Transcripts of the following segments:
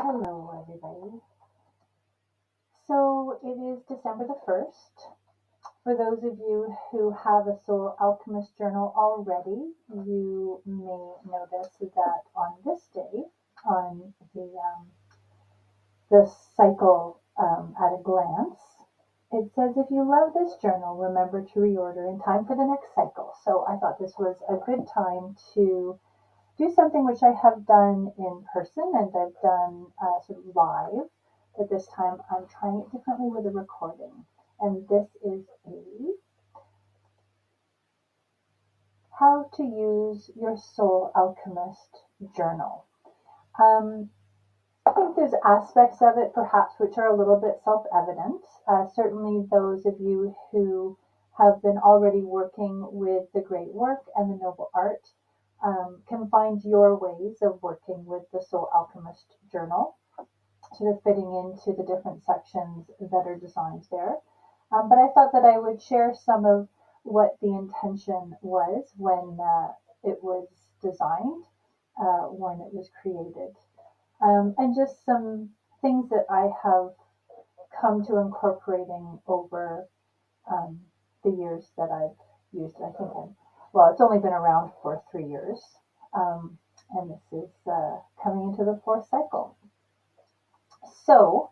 Hello, everybody. So it is December the 1st. For those of you who have a Soul Alchemist Journal already, you may notice that on this day, on the cycle at a glance, it says if you love this journal, remember to reorder in time for the next cycle. So I thought this was a good time to do something which I have done in person and I've done sort of live, but this time I'm trying it differently with a recording. And this is a how to use your Soul Alchemist Journal. Um, I think there's aspects of it perhaps which are a little bit self-evident. Certainly those of you who have been already working with the great work and the noble art can find your ways of working with the Soul Alchemist Journal, sort of fitting into the different sections that are designed there. But I thought that I would share some of what the intention was when it was designed, when it was created, and just some things that I have come to incorporating over um, the years that I've used it. Well, it's only been around for 3 years, and this is coming into the fourth cycle. So,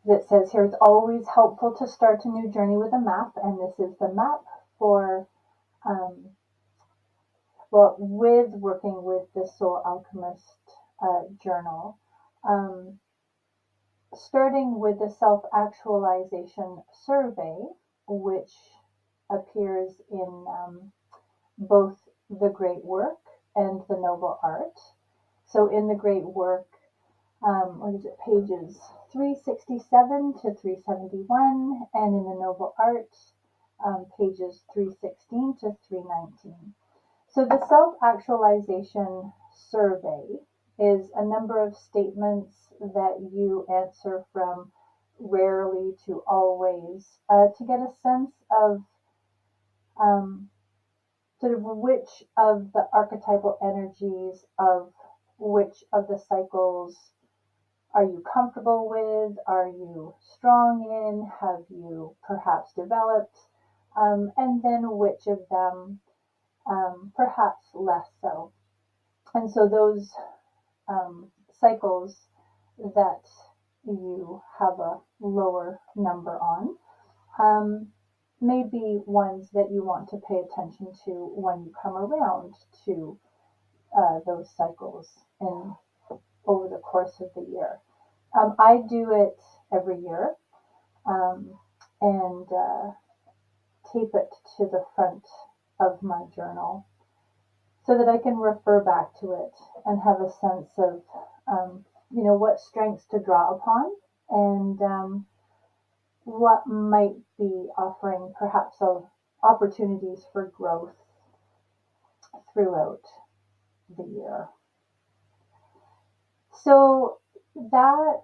as it says here, it's always helpful to start a new journey with a map, and this is the map for, with working with the Soul Alchemist Journal. Starting with the self-actualization survey, which appears in both the great work and the noble art. So in the great work, pages 367 to 371, and in the noble art, pages 316 to 319. So the self-actualization survey is a number of statements that you answer from rarely to always to get a sense of um, sort of which of the archetypal energies of which of the cycles are you comfortable with? Are you strong in? Have you perhaps developed? And then which of them perhaps less so. And so those cycles that you have a lower number on may be ones that you want to pay attention to when you come around to those cycles in over the course of the year. I do it every year and tape it to the front of my journal so that I can refer back to it and have a sense of, what strengths to draw upon and what might be offering perhaps opportunities for growth throughout the year. So that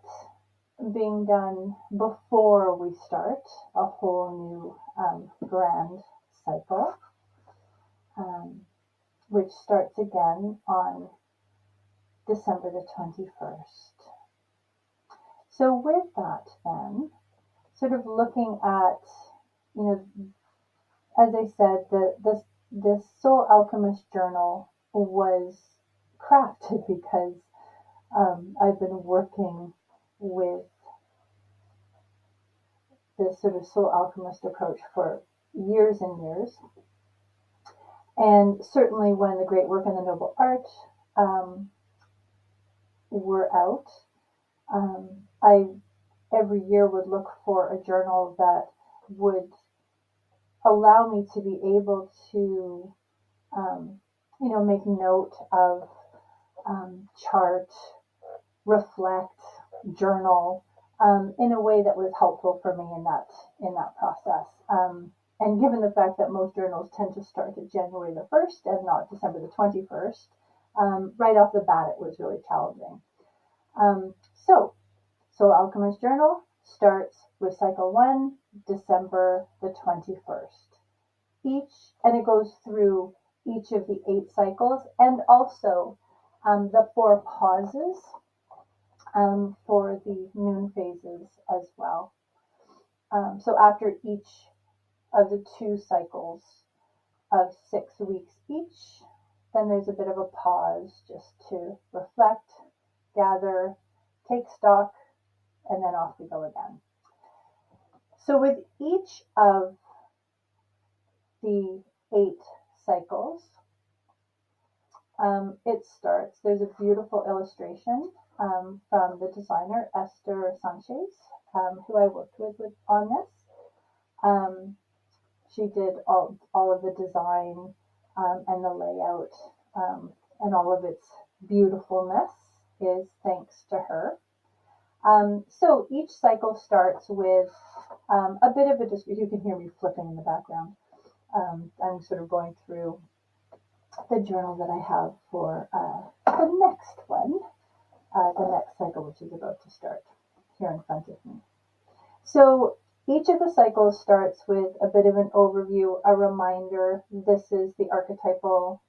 being done before we start a whole new grand cycle, which starts again on December the 21st. So with that then, sort of looking at, as I said, the Soul Alchemist Journal was crafted because I've been working with this sort of Soul Alchemist approach for years and years. And certainly when the great work and the noble art were out, I every year would look for a journal that would allow me to be able to, make note of, chart, reflect, journal, in a way that was helpful for me in that process. And given the fact that most journals tend to start at January the 1st and not December the 21st, right off the bat it was really challenging. So Soul Alchemist Journal starts with cycle 1, December the 21st. And it goes through each of the 8 cycles and also the 4 pauses for the moon phases as well. So after each of the 2 cycles of 6 weeks each, then there's a bit of a pause just to reflect, gather, take stock, and then off we go again. So with each of the 8 cycles, there's a beautiful illustration from the designer Esther Sanchez, who I worked with on this. She did all of the design and the layout, and all of its beautifulness is thanks to her. So each cycle starts with a bit of a description. You can hear me flipping in the background. I'm sort of going through the journal that I have for the next one, the next cycle, which is about to start here in front of me. So each of the cycles starts with a bit of an overview, a reminder. This is the archetypal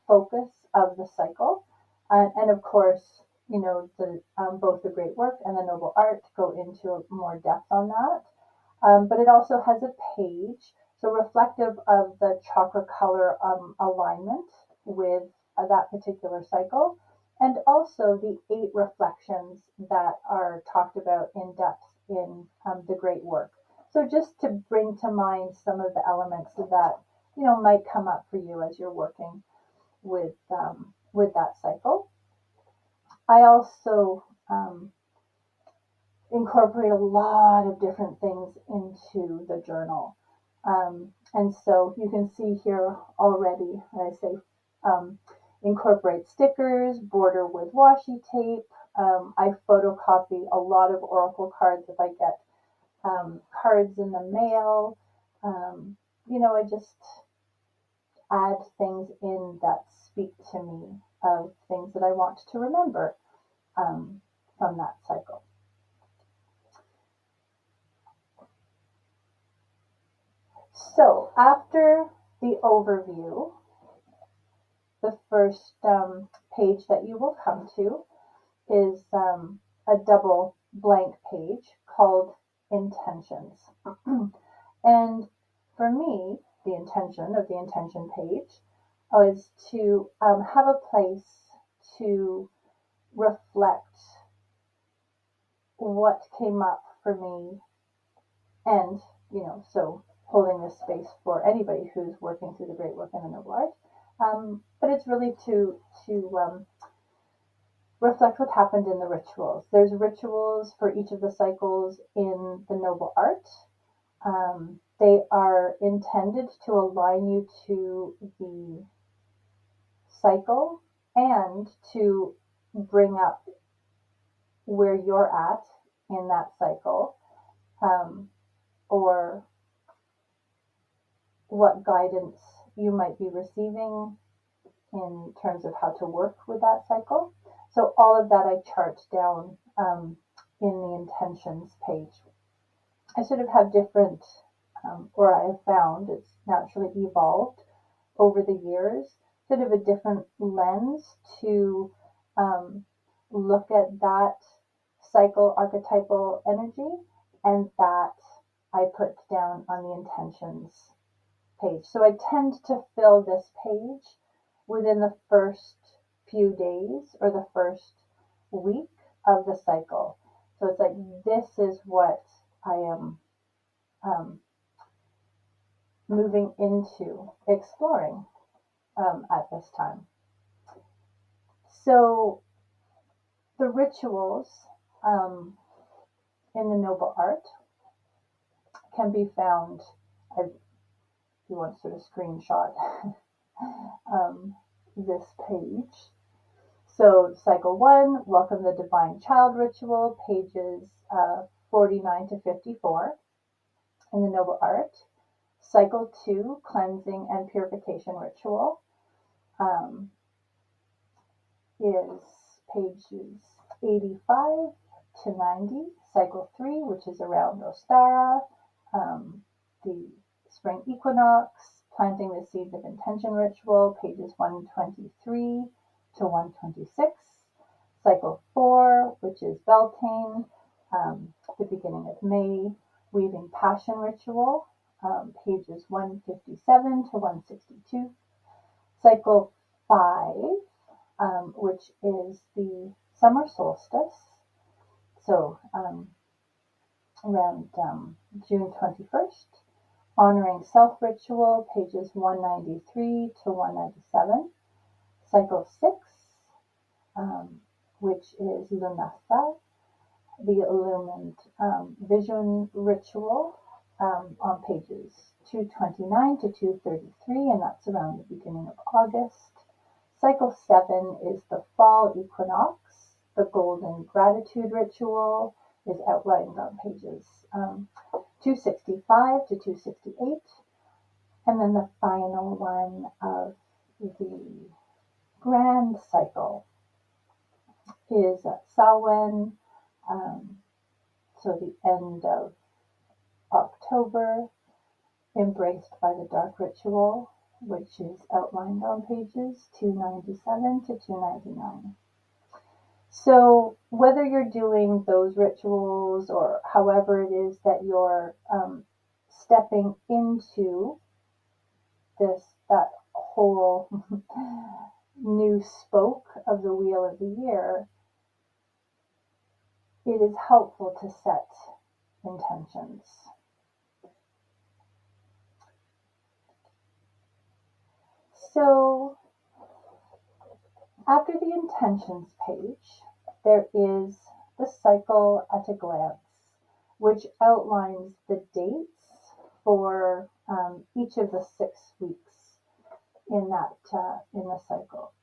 focus of the cycle. And of course, you know, both the great work and the noble art go into more depth on that. But it also has a page, so reflective of the chakra color alignment with that particular cycle, and also the 8 reflections that are talked about in depth in the great work. So just to bring to mind some of the elements that, you know, might come up for you as you're working with that cycle. I also incorporate a lot of different things into the journal. And so you can see here already, I say incorporate stickers, border with washi tape. I photocopy a lot of oracle cards if I get cards in the mail. You know, I just add things in that speak to me of things that I want to remember from that cycle. So after the overview, the first page that you will come to is a double blank page called intentions. And for me, the intention of the intention page is to have a place to reflect what came up for me, and, you know, so holding this space for anybody who's working through the great work in the noble art. But it's really to reflect what happened in the rituals. There's rituals for each of the cycles in the noble art. They are intended to align you to the cycle and to bring up where you're at in that cycle, or what guidance you might be receiving in terms of how to work with that cycle. So all of that I chart down in the intentions page. I sort of have different, or I have found it's naturally evolved over the years, sort of a different lens to look at that cycle archetypal energy, and that I put down on the intentions page. So I tend to fill this page within the first few days or the first week of the cycle. So it's like, this is what I am moving into exploring at this time. So the rituals in the noble art can be found, if you want to sort of screenshot this page. So cycle 1, welcome the divine child ritual, pages 49 to 54 in the noble art. Cycle 2, cleansing and purification ritual, is pages 85 to 90. Cycle 3, which is around Ostara, the spring equinox, planting the seeds of intention ritual, pages 123 to 126. Cycle 4, Libra, which is Beltane, the beginning of May, Weaving Passion Ritual, pages 157 to 162. Cycle 5, which is the summer solstice, so around June 21st. Honoring Self Ritual, pages 193 to 197. Cycle 6, which is Lunasa, the Illumined Vision Ritual, on pages 229 to 233, and that's around the beginning of August. Cycle 7 is the Fall Equinox. The Golden Gratitude Ritual is outlined on pages 265 to 268. And then the final one of the grand cycle is Samhain, so the end of October, embraced by the dark ritual, which is outlined on pages 297 to 299. So whether you're doing those rituals or however it is that you're stepping into that whole new spoke of the wheel of the year, it is helpful to set intentions. So after the intentions page, there is the cycle at a glance, which outlines the dates for each of the 6 weeks in the cycle.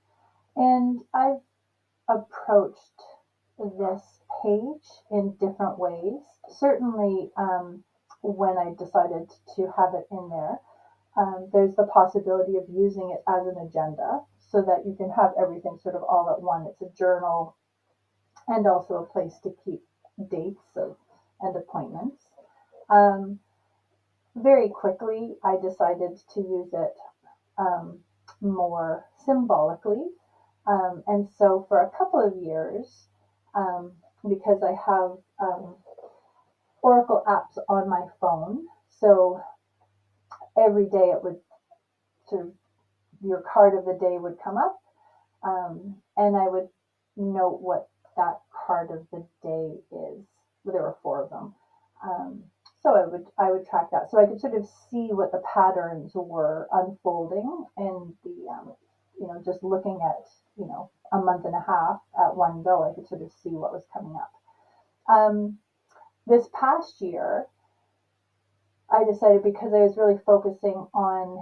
And I've approached this page in different ways. Certainly, when I decided to have it in there, there's the possibility of using it as an agenda so that you can have everything sort of all at one. It's a journal and also a place to keep dates and appointments. Very quickly, I decided to use it more symbolically. And so for a couple of years, because I have Oracle apps on my phone, so every day it would sort of, your card of the day would come up, and I would note what that card of the day is. There were 4 of them. So I would track that. So I could sort of see what the patterns were unfolding and just looking at, a month and a half at one go, I could sort of see what was coming up. This past year, I decided, because I was really focusing on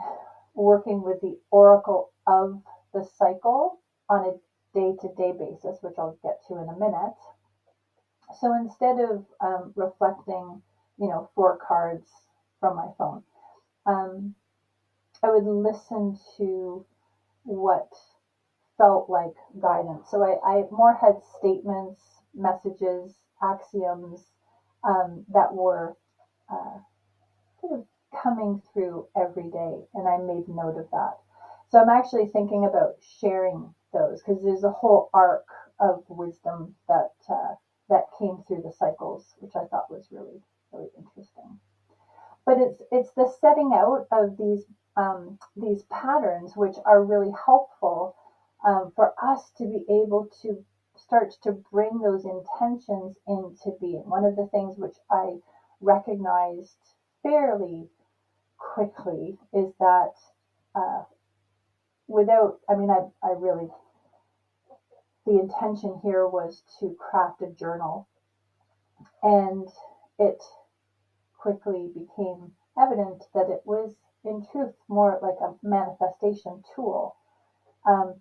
working with the oracle of the cycle on a day-to-day basis, which I'll get to in a minute. So instead of reflecting, 4 cards from my phone, I would listen to what felt like guidance. So I more had statements, messages, axioms that were sort of coming through every day, and I made note of that. So I'm actually thinking about sharing those, because there's a whole arc of wisdom that came through the cycles, which I thought was really, really interesting. But it's the setting out of these patterns which are really helpful for us to be able to start to bring those intentions into being. One of the things which I recognized fairly quickly is that I really, the intention here was to craft a journal, and it quickly became evident that it was in truth more like a manifestation tool,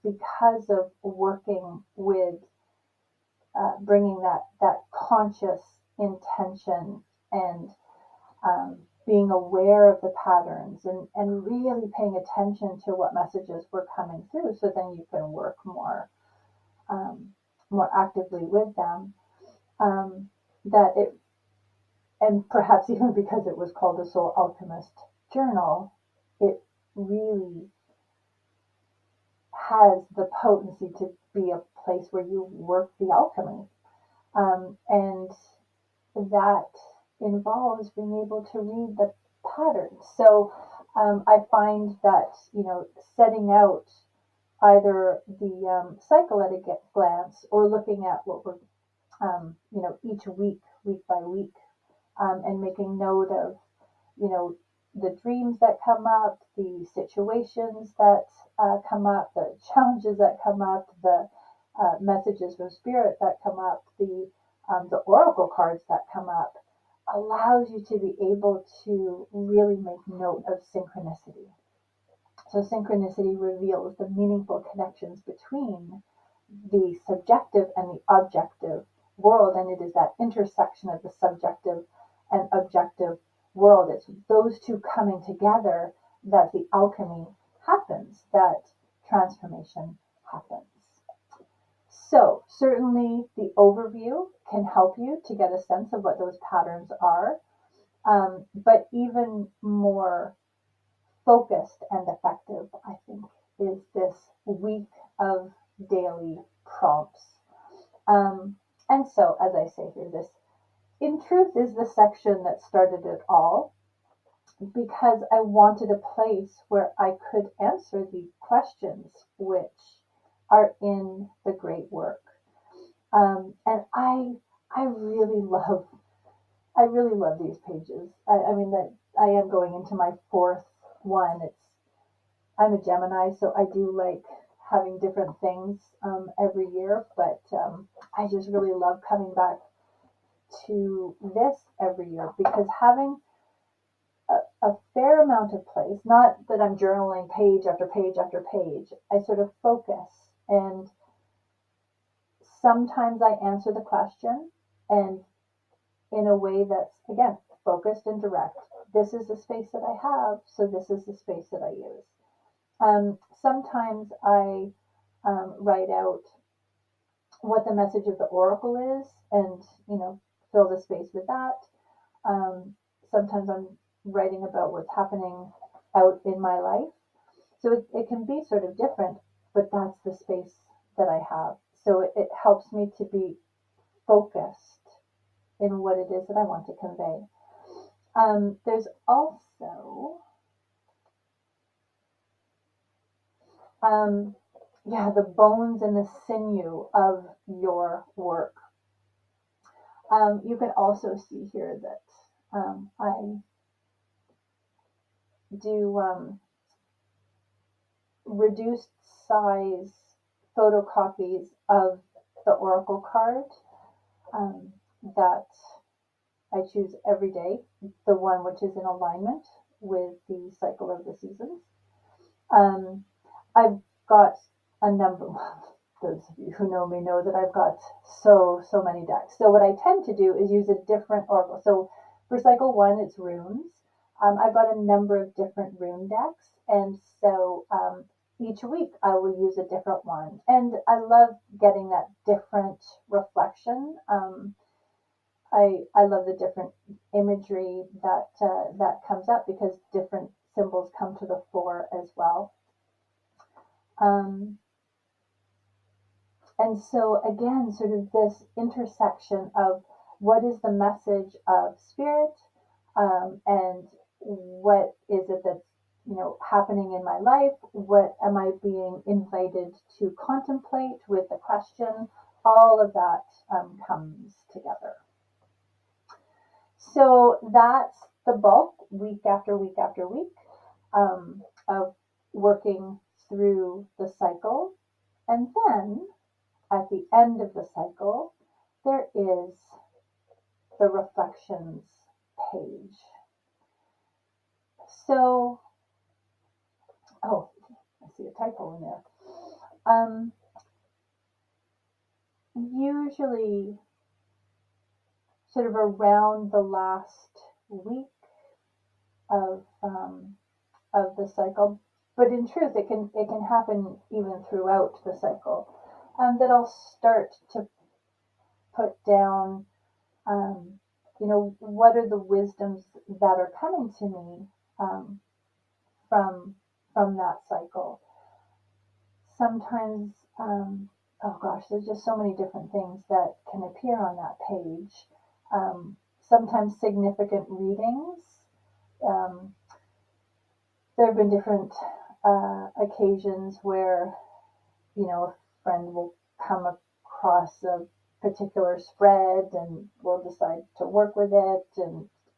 because of working with bringing that conscious intention and being aware of the patterns and really paying attention to what messages were coming through, so then you can work more actively with them. And perhaps even because it was called the Soul Alchemist Journal, it really has the potency to be a place where you work the alchemy. And that involves being able to read the patterns. So I find that, setting out either the cycle at a glance or looking at what we're, each week by week, and making note of, you know, the dreams that come up, the situations that come up, the challenges that come up, the messages from spirit that come up, the oracle cards that come up, allows you to be able to really make note of synchronicity. So synchronicity reveals the meaningful connections between the subjective and the objective world, and it is that intersection of the subjective and objective world. It's those two coming together that the alchemy happens, that transformation happens. So certainly the overview can help you to get a sense of what those patterns are, but even more focused and effective, I think, is this week of daily prompts. And so, as I say here, this in truth is the section that started it all, because I wanted a place where I could answer the questions which are in the great work. And I really love these pages. I mean that I am going into my fourth one. I'm a Gemini, so I do like having different things every year, but I just really love coming back to this every year, because having a fair amount of place, not that I'm journaling page after page after page, I sort of focus, and sometimes I answer the question and in a way that's, again, focused and direct. This is the space that I have, so this is the space that I use. Sometimes I write out what the message of the oracle is, and fill the space with that. Um, Sometimes I'm writing about what's happening out in my life, so it can be sort of different, but that's the space that I have. So it helps me to be focused in what it is that I want to convey. There's also um, yeah, the bones and the sinew of your work. You can also see here that I do reduced size photocopies of the oracle card um, that I choose every day, the one which is in alignment with the cycle of the seasons. Um, I've got a number. Those of you who know me know that I've got so many decks. So what I tend to do is use a different oracle. So for cycle one, it's runes. I've got a number of different rune decks, and so each week I will use a different one. And I love getting that different reflection. I love the different imagery that comes up, because different symbols come to the fore as well. Um, And so, again, sort of this intersection of what is the message of spirit, and what is it that's happening in my life? What am I being invited to contemplate with the question? All of that comes together. So that's the bulk, week after week after week, of working through the cycle. And then at the end of the cycle, there is the reflections page. So, oh, I see a typo in there. Usually, sort of around the last week of the cycle, but in truth, it can happen even throughout the cycle. That I'll start to put down what are the wisdoms that are coming to me from that cycle. Sometimes oh gosh, there's just so many different things that can appear on that page. Sometimes significant readings. Um, there have been different occasions where, a friend will come across a particular spread and we'll decide to work with it,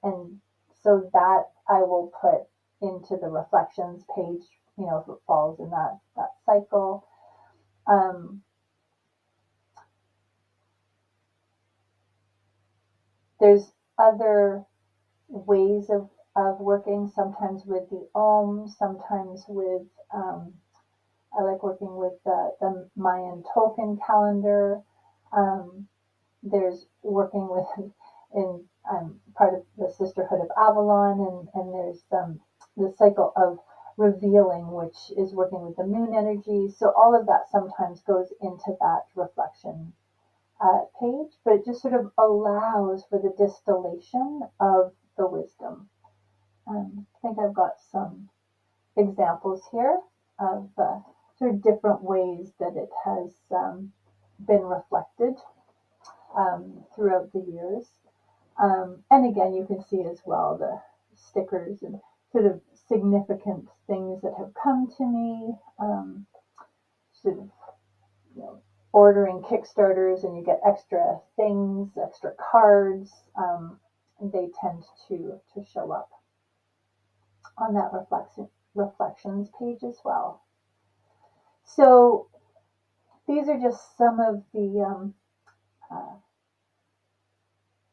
and so that I will put into the reflections page, if it falls in that cycle. Um, there's other ways of working, sometimes with the Om, sometimes with, I like working with the Mayan Tolkien calendar. There's working with, in part of the Sisterhood of Avalon, and there's the cycle of revealing, which is working with the moon energy. So all of that sometimes goes into that reflection page, but it just sort of allows for the distillation of the wisdom. I think I've got some examples here of sort of different ways that it has been reflected throughout the years. And again, you can see as well the stickers and sort of significant things that have come to me, sort of, you know, ordering Kickstarters and you get extra things, extra cards. They tend to show up on that reflections page as well. So these are just some of the uh,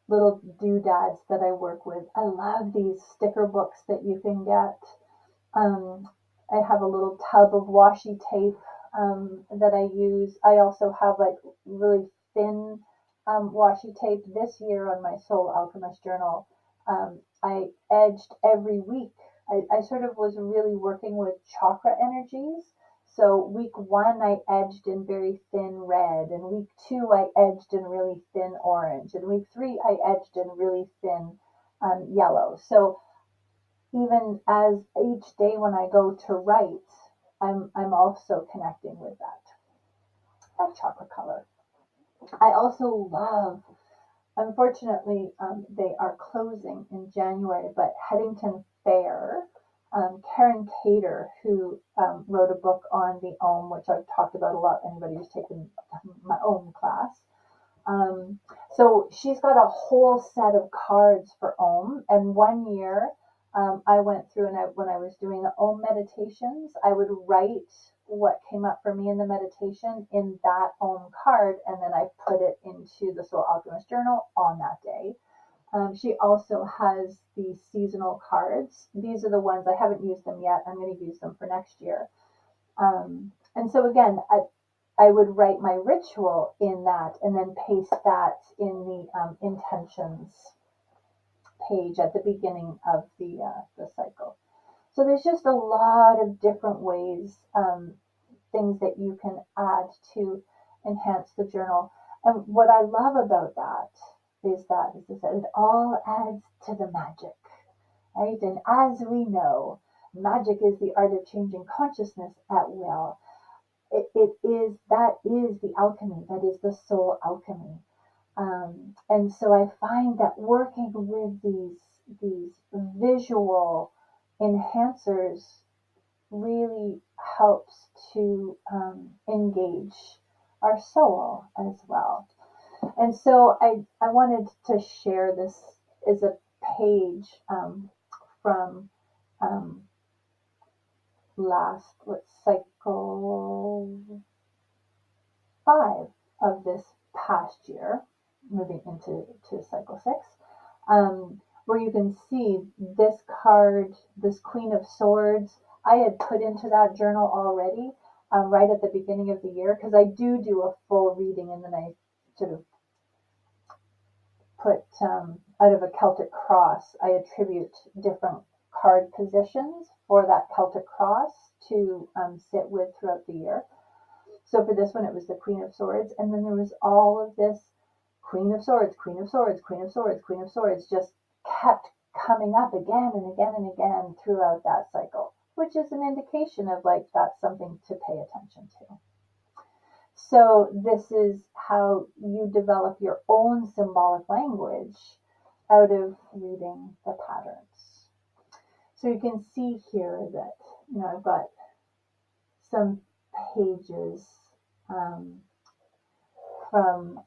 little doodads that I work with. I love these sticker books that you can get. Um, I have a little tub of washi tape that I use. I also have like really thin washi tape. This year on my Soul Alchemist Journal, I edged every week. I sort of was really working with chakra energies. So week 1, I edged in very thin red, and week 2, I edged in really thin orange, and week 3, I edged in really thin yellow. So even as each day when I go to write, I'm also connecting with that chakra color. I also love, unfortunately, they are closing in January, but Headington Fair, Karen Cater, who wrote a book on the Om, which I've talked about a lot, anybody who's taken my Om class. So she's got a whole set of cards for Om, and one year I went through and when I was doing the Om meditations, I would write what came up for me in the meditation in that Om card, and then I put it into the Soul Alchemist Journal on that day. She also has the seasonal cards. These are the ones I haven't used them yet. I'm going to use them for next year. And so again, I would write my ritual in that and then paste that in the intentions page at the beginning of the cycle. So there's just a lot of different ways, things that you can add to enhance the journal. And what I love about that is that, as I said, it all adds to the magic, right? And as we know, magic is the art of changing consciousness at will. It is, that is the alchemy, that is the soul alchemy. And so I find that working with these visual enhancers really helps to engage our soul as well. And so I wanted to share this as a page from um, last, cycle 5 of this past year, moving into cycle 6, where you can see this card, this Queen of Swords, I had put into that journal already right at the beginning of the year, because I do a full reading and then I sort of put, out of a Celtic cross, I attribute different card positions for that Celtic cross to sit with throughout the year. So for this one, it was the Queen of Swords, and then there was all of this Queen of Swords, Queen of Swords, Queen of Swords, Queen of Swords, just kept coming up again and again and again throughout that cycle, which is an indication of like that's something to pay attention to. So this is how you develop your own symbolic language out of reading the patterns. So you can see here that, I've got some pages from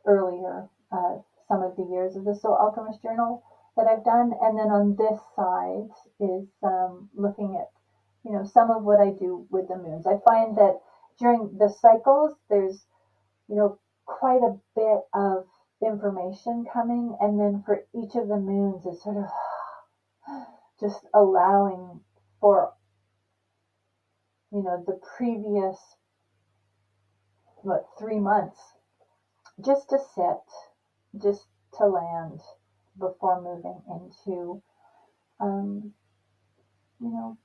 earlier, some of the years of the Soul Alchemist Journal that I've done. And then on this side is looking at, some of what I do with the moons. I find that during the cycles, there's, quite a bit of information coming. And then for each of the moons, it's sort of just allowing for, the previous, 3 months just to sit, just to land before moving into,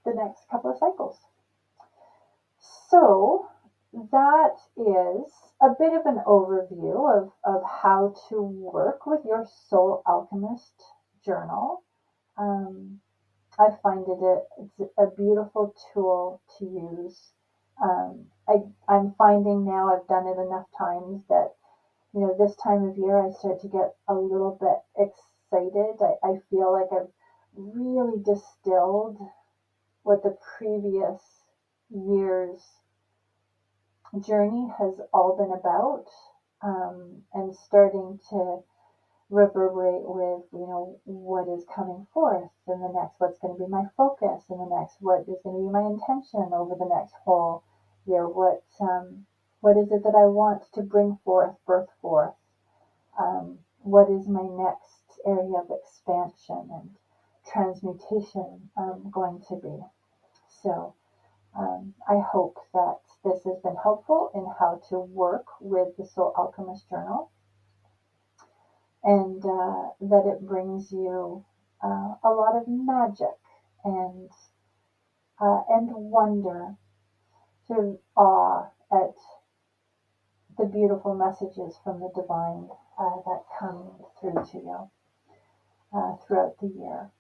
the next couple of cycles. So that is a bit of an overview of how to work with your Soul Alchemist journal. I find it's a beautiful tool to use. I'm finding now I've done it enough times that, this time of year I start to get a little bit excited. I feel like I've really distilled what the previous year's journey has all been about, and starting to reverberate with, what is coming forth in the next, what's going to be my focus in the next, what is going to be my intention over the next whole year, what is it that I want to bring forth, birth forth, what is my next area of expansion and transmutation going to be. So I hope that this has been helpful in how to work with the Soul Alchemist Journal, and that it brings you a lot of magic and wonder, sort of awe at the beautiful messages from the divine that come through to you throughout the year.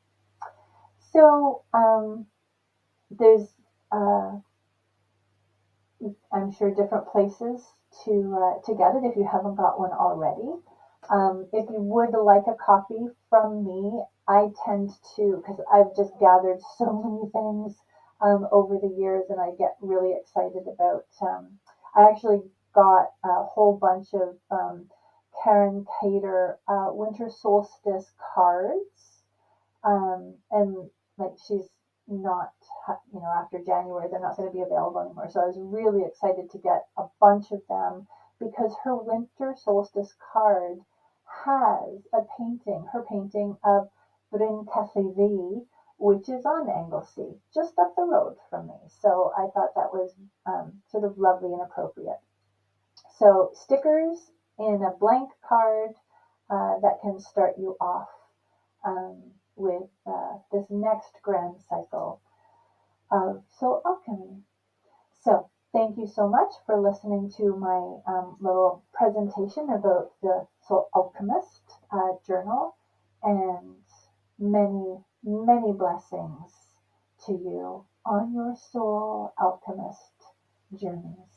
So there's I'm sure different places to get it if you haven't got one already. If you would like a copy from me, I tend to, because I've just gathered so many things over the years, and I get really excited about. I actually got a whole bunch of Karen Cater winter solstice cards, and like she's not, after January, they're not going to be available anymore. So I was really excited to get a bunch of them because her winter solstice card has her painting of Bryn Cathay, which is on Anglesey, just up the road from me. So I thought that was sort of lovely and appropriate. So stickers in a blank card that can start you off with this next grand cycle of soul alchemy. So thank you so much for listening to my little presentation about the Soul Alchemist journal, and many, many blessings to you on your soul alchemist journeys.